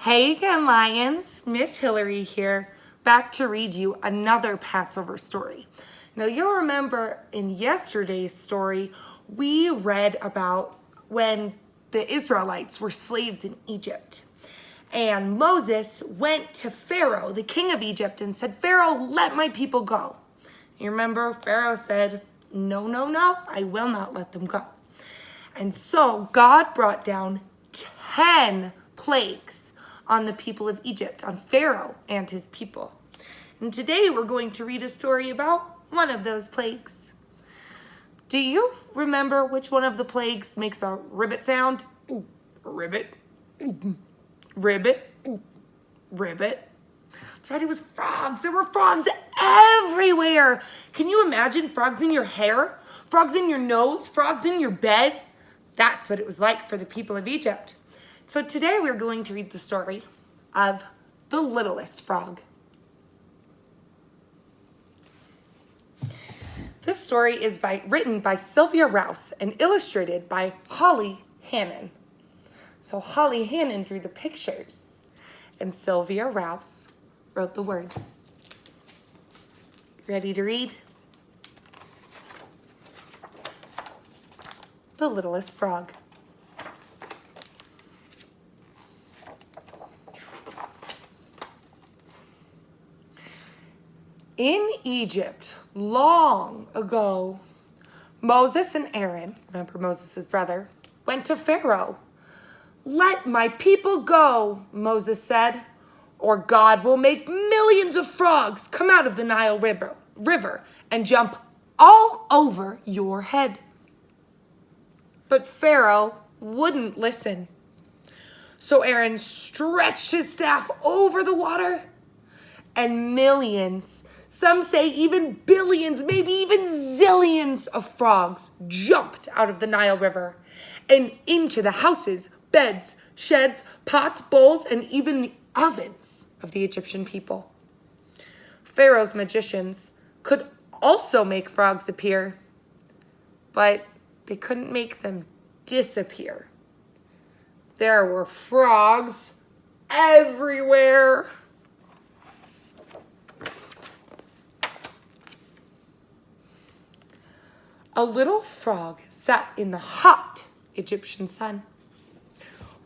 Hey again, Lions. Miss Hillary here, back to read you another Passover story. Now, you'll remember in yesterday's story, we read about when the Israelites were slaves in Egypt. And Moses went to Pharaoh, the king of Egypt, and said, "Pharaoh, let my people go." You remember Pharaoh said, "No, no, no, I will not let them go." And so God brought down 10 plagues on the people of Egypt, on Pharaoh and his people. And today we're going to read a story about one of those plagues. Do you remember which one of the plagues makes a ribbit sound? Ribbit, ribbit, ribbit. That's right, it was frogs. There were frogs everywhere. Can you imagine frogs in your hair? Frogs in your nose? Frogs in your bed? That's what it was like for the people of Egypt. So today we're going to read the story of the littlest frog. This story is written by Sylvia Rouse and illustrated by Holly Hannon. So Holly Hannon drew the pictures and Sylvia Rouse wrote the words. Ready to read? The Littlest Frog. In Egypt, long ago, Moses and Aaron, remember Moses' brother, went to Pharaoh. "Let my people go," Moses said, "or God will make millions of frogs come out of the Nile River and jump all over your head." But Pharaoh wouldn't listen. So Aaron stretched his staff over the water, and millions, some say even billions, maybe even zillions of frogs jumped out of the Nile River and into the houses, beds, sheds, pots, bowls, and even the ovens of the Egyptian people. Pharaoh's magicians could also make frogs appear, but they couldn't make them disappear. There were frogs everywhere. A little frog sat in the hot Egyptian sun,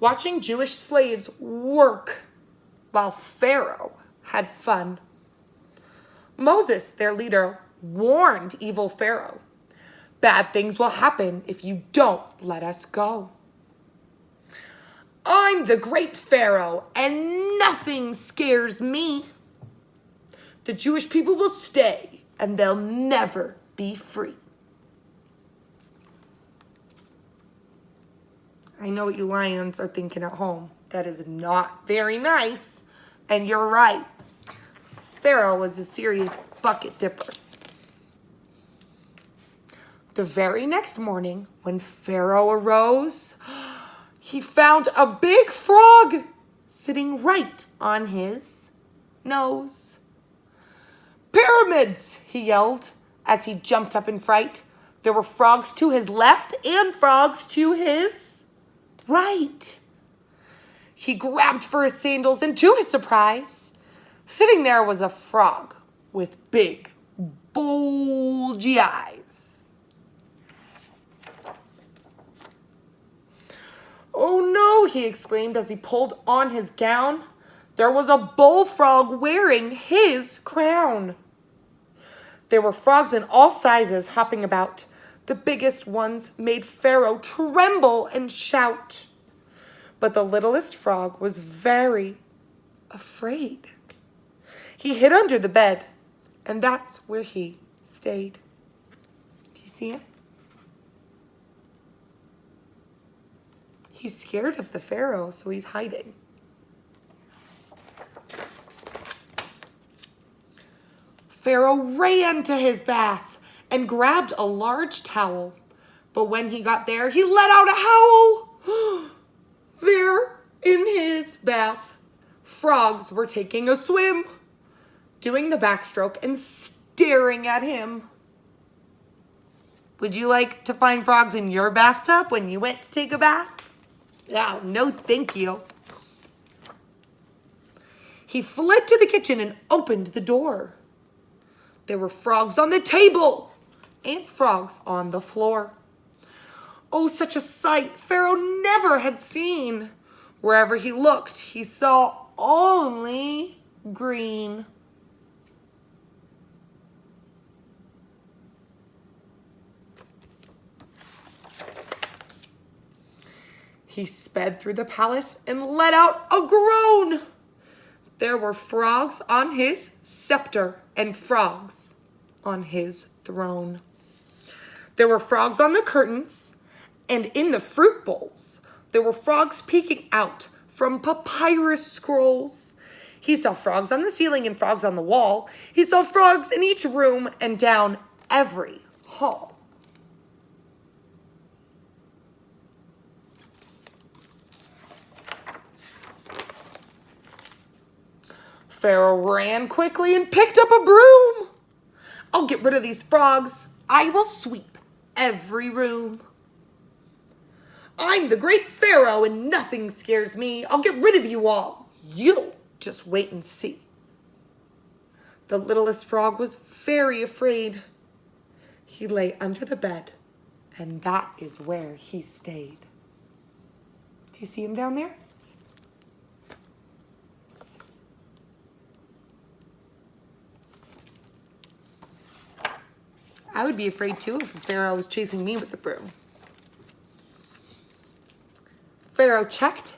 watching Jewish slaves work while Pharaoh had fun. Moses, their leader, warned evil Pharaoh, "Bad things will happen if you don't let us go. I'm the great Pharaoh, and nothing scares me. The Jewish people will stay, and they'll never be free." I know what you lions are thinking at home. That is not very nice. And you're right. Pharaoh was a serious bucket dipper. The very next morning, when Pharaoh arose, he found a big frog sitting right on his nose. "Pyramids!" he yelled as he jumped up in fright. There were frogs to his left and frogs to his right. He grabbed for his sandals, and to his surprise, sitting there was a frog with big, bulgy eyes. "Oh no," he exclaimed as he pulled on his gown. There was a bullfrog wearing his crown. There were frogs in all sizes hopping about. The biggest ones made Pharaoh tremble and shout. But the littlest frog was very afraid. He hid under the bed, and that's where he stayed. Do you see it? He's scared of the Pharaoh, so he's hiding. Pharaoh ran to his bath and grabbed a large towel. But when he got there, he let out a howl. There in his bath, frogs were taking a swim, doing the backstroke and staring at him. Would you like to find frogs in your bathtub when you went to take a bath? Oh, no, thank you. He fled to the kitchen and opened the door. There were frogs on the table and frogs on the floor. Oh, such a sight Pharaoh never had seen. Wherever he looked, he saw only green. He sped through the palace and let out a groan. There were frogs on his scepter and frogs on his throne. There were frogs on the curtains and in the fruit bowls. There were frogs peeking out from papyrus scrolls. He saw frogs on the ceiling and frogs on the wall. He saw frogs in each room and down every hall. Pharaoh ran quickly and picked up a broom. I'll get rid of these frogs. I will sweep every room. I'm the great Pharaoh and nothing scares me. I'll get rid of you all. You'll just wait and see. The littlest frog was very afraid. He lay under the bed, and that is where he stayed. Do you see him down there? I would be afraid too if Pharaoh was chasing me with the broom. Pharaoh checked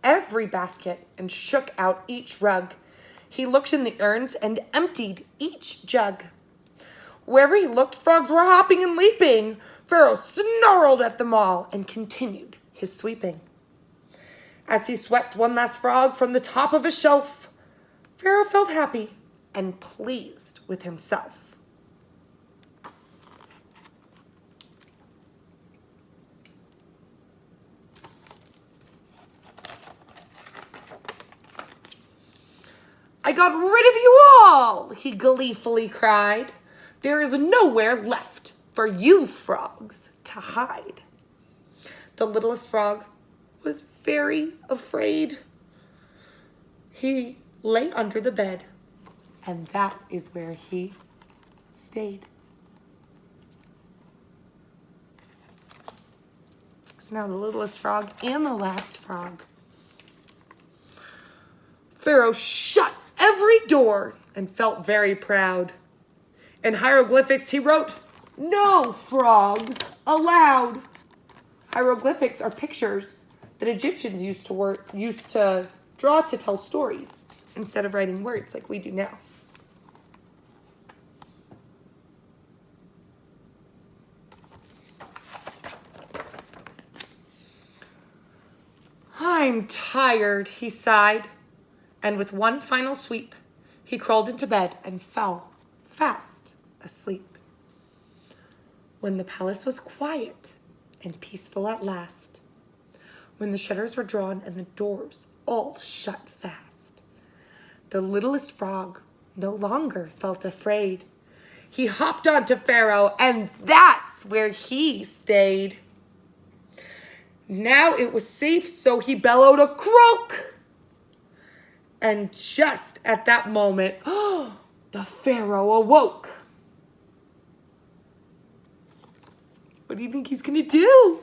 every basket and shook out each rug. He looked in the urns and emptied each jug. Wherever he looked, frogs were hopping and leaping. Pharaoh snarled at them all and continued his sweeping. As he swept one last frog from the top of a shelf, Pharaoh felt happy and pleased with himself. I got rid of you all, he gleefully cried. There is nowhere left for you frogs to hide. The littlest frog was very afraid. He lay under the bed, and that is where he stayed. So now the littlest frog and the last frog. Pharaoh shut every door and felt very proud. In hieroglyphics, he wrote, "No frogs allowed." Hieroglyphics are pictures that Egyptians used to draw to tell stories instead of writing words like we do now. I'm tired, he sighed. And with one final sweep, he crawled into bed and fell fast asleep. When the palace was quiet and peaceful at last, when the shutters were drawn and the doors all shut fast, the littlest frog no longer felt afraid. He hopped onto Pharaoh, and that's where he stayed. Now it was safe, so he bellowed a croak. And just at that moment, the Pharaoh awoke. What do you think he's gonna do?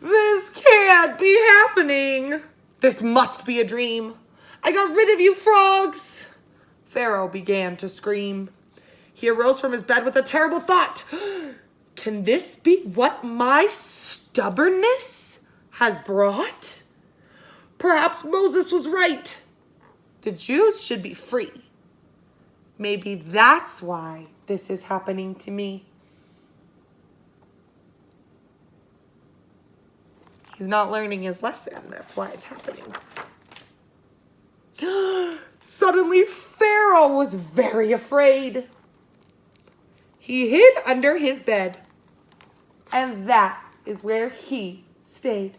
This can't be happening. This must be a dream. I got rid of you frogs. Pharaoh began to scream. He arose from his bed with a terrible thought. Can this be what my stubbornness has brought? Perhaps Moses was right. The Jews should be free. Maybe that's why this is happening to me. He's not learning his lesson. That's why it's happening. Suddenly, Pharaoh was very afraid. He hid under his bed, and that is where he stayed.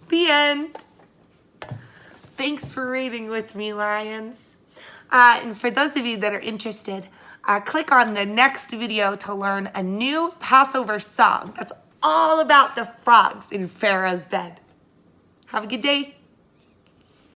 The end. Thanks for reading with me, Lions. And for those of you that are interested, click on the next video to learn a new Passover song that's all about the frogs in Pharaoh's bed. Have a good day.